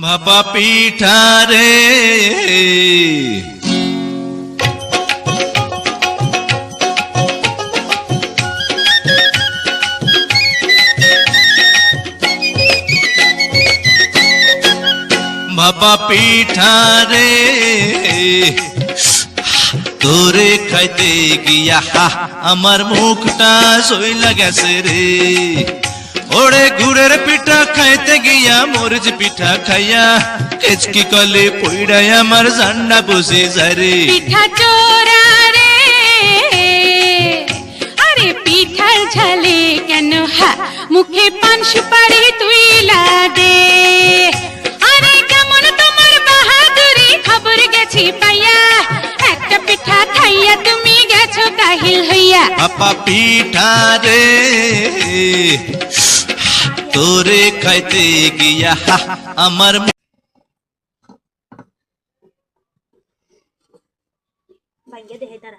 ভাপা পিঠা রে ভাপা পিঠা রে তোরে খাইতে গিয়া আমার মুখটা সইলা গেছে রে ওরে গুড়ের পিঠা খাইতে গিয়া মরিচ পিঠা খাইয়া কেচকি কলে পইড়াই আমার জান্ডা বসে যায় রে পিঠা চোরা রে আরে পিঠার ঝালে কেন মুখে পান সুপারি তুইলা দে আরে কেমন তোমার বাহাদুরি খবর গেছি পাইয়া একটা পিঠা খাইয়া তুমি গেছো কাহিল হইয়া ভাপা পিঠা রে তোরে খাইতে গিয়া আমার ভাইয়া দেহে তারা